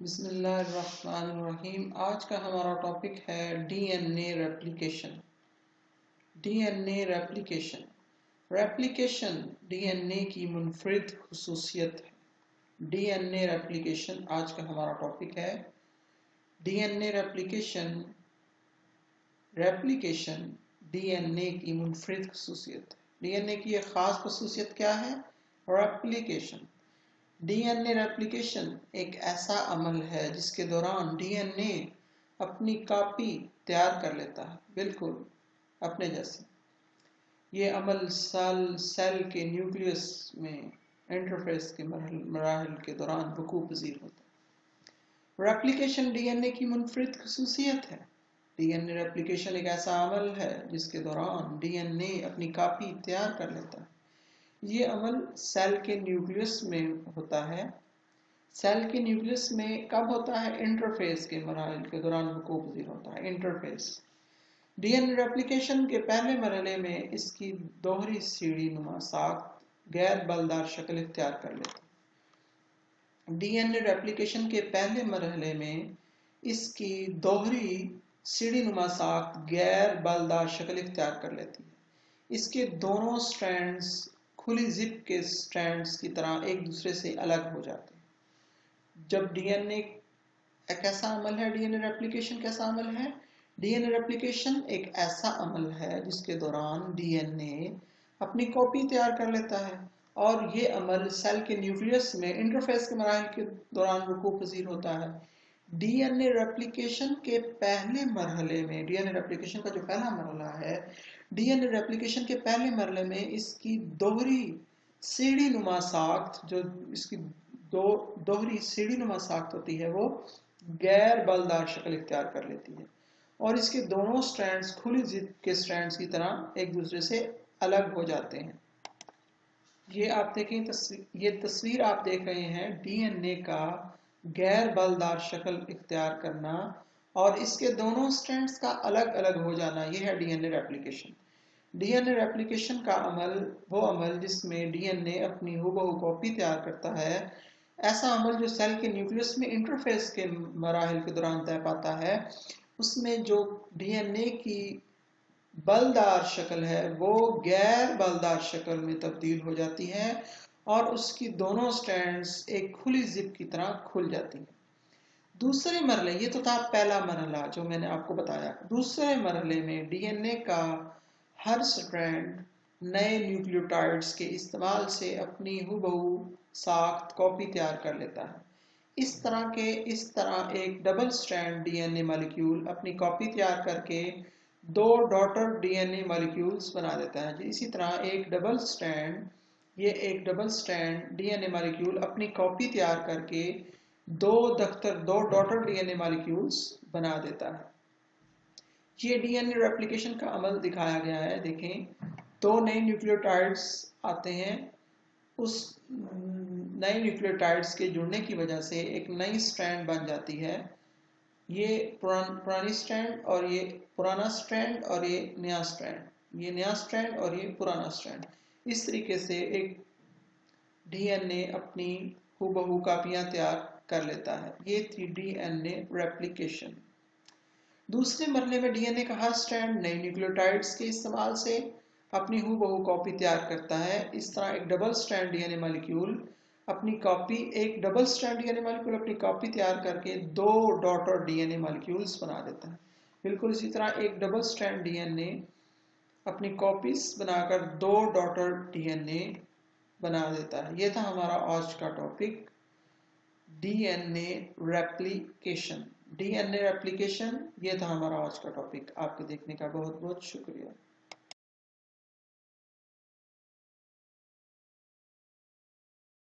बिस्मिल्लाहिर्रहमानिर्रहीम। आज का हमारा टॉपिक है DNA replication. DNA replication replication DNA की मुनफरिद खुसूसियत है। डीएनए रेप्लिकेशन आज का हमारा टॉपिक है। डीएनए रेप्लिकेशन रेप्लिकेशन डीएनए की मुनफरिद खुसूसियत है। डीएनए की एक ख़ास खुसूसियत क्या है? रेप्लिकेशन। डीएनए रेप्लिकेशन एक ऐसा अमल है जिसके दौरान डीएनए अपनी कॉपी तैयार कर लेता है, बिल्कुल अपने जैसे। ये अमल सेल के न्यूक्लियस में इंटरफेस के मराहल के दौरान वकूअ पज़ीर होता है। रेप्लिकेशन डीएनए की मुनफरिद खुसूसियत है। डीएनए रेप्लिकेशन एक ऐसा अमल है जिसके दौरान डीएनए अपनी कॉपी तैयार कर लेता है। ये अमल सेल के न्यूक्लियस में होता है। सेल के न्यूक्लियस में कब होता है? इंटरफेस के मराहल के दौरान वकूअ पज़ीर होता है, इंटरफेस। डीएनए रेप्लिकेशन के पहले मरहले में इसकी दोहरी सीढ़ी नुमा साख्त गैर बलदार शक्ल इख्तियार कर लेती है। डीएनए रेप्लिकेशन के पहले मरहले में इसकी दोहरी सीढ़ी नुमा साख्त गैर बलदार शक्ल इख्तियार कर लेती है। इसके दोनों स्ट्रैंड्स खुली जिप के स्ट्रैंड्स की तरह एक दूसरे से अलग हो जाते हैं। जब डीएनए एक ऐसा अमल है, डीएनए रेप्लिकेशन कैसा अमल है? डीएनए रेप्लिकेशन एक ऐसा अमल है जिसके दौरान डीएनए अपनी कॉपी तैयार कर लेता है और ये अमल सेल के न्यूक्लियस में इंटरफेस के मराहल के दौरान वकूअ पज़ीर होता है। डीएनए रेप्लिकेशन के पहले मरहले में, डीएनए रेप्लिकेशन का जो पहला मरहला है, डीएनए रेप्लिकेशन के पहले मरहले में इसकी दोहरी सीढ़ी नुमा साख्त, जो इसकी दोहरी सीढ़ी नुमा साख्त होती है, वो गैर बलदार शक्ल इख्तियार कर लेती है और इसके दोनों स्ट्रैंड्स खुली जिप के स्ट्रैंड्स की तरह एक दूसरे से अलग हो जाते हैं। ये आप देखें, ये तस्वीर आप देख रहे हैं डीएनए का गैर बलदार शक्ल इख्तियार करना और इसके दोनों स्ट्रैंड्स का अलग अलग हो जाना, ये है डीएनए रेप्लिकेशन। डीएनए रेप्लिकेशन का अमल वो अमल जिसमें डीएनए अपनी हूबहू कॉपी तैयार करता है। ऐसा अमल जो सेल के न्यूक्लियस में इंटरफेस के मराहल के दौरान तय पाता है, उसमें जो डीएनए की बलदार शक्ल है वो गैर बलदार शक्ल में तब्दील हो जाती है और उसकी दोनों स्ट्रैंड्स एक खुली जिप की तरह खुल जाती हैं। दूसरे मरहले, ये तो था पहला मरहला जो मैंने आपको बताया। दूसरे मरहले में डीएनए का हर स्ट्रैंड नए न्यूक्लियोटाइड्स के इस्तेमाल से अपनी हूबहू साख्त कॉपी तैयार कर लेता है। इस तरह एक डबल स्ट्रैंड डीएनए मॉलिक्यूल अपनी कॉपी तैयार करके दो डॉटर डीएनए मॉलिक्यूल्स बना देता है। इसी तरह एक डबल स्ट्रैंड डीएनए मॉलिक्यूल अपनी कॉपी तैयार करके दो डॉटर डीएनए मॉलिक्यूल्स बना देता है। ये डीएनए रेप्लिकेशन का अमल दिखाया गया है। देखें, दो नए न्यूक्लियोटाइड्स आते हैं, उस नए न्यूक्लियोटाइड्स के जुड़ने की वजह से एक नई स्ट्रैंड बन जाती है। ये पुरानी स्ट्रैंड और ये पुराना स्ट्रैंड और ये नया स्ट्रैंड, ये नया स्ट्रैंड और ये पुराना स्ट्रैंड। इस तरीके से एक डीएनए अपनी हूबहू कॉपियां तैयार कर लेता है। ये थी डीएनए रेप्लिकेशन। दूसरे मरहले में डीएनए का हर स्ट्रैंड नए न्यूक्लियोटाइड्स के इस्तेमाल से अपनी हूबहू कॉपी तैयार करता है। इस तरह एक डबल स्ट्रैंड डीएनए मॉलिक्यूल अपनी कॉपी तैयार करके दो डॉटर डीएनए मॉलिक्यूल्स बना देता है। बिल्कुल इसी तरह एक डबल स्ट्रैंड डीएनए अपनी कॉपीज बनाकर दो डॉटर डीएनए बना देता है। यह था हमारा आज का टॉपिक, डीएनए रेप्लिकेशन। ये था हमारा आज का टॉपिक। आपके देखने का बहुत बहुत शुक्रिया।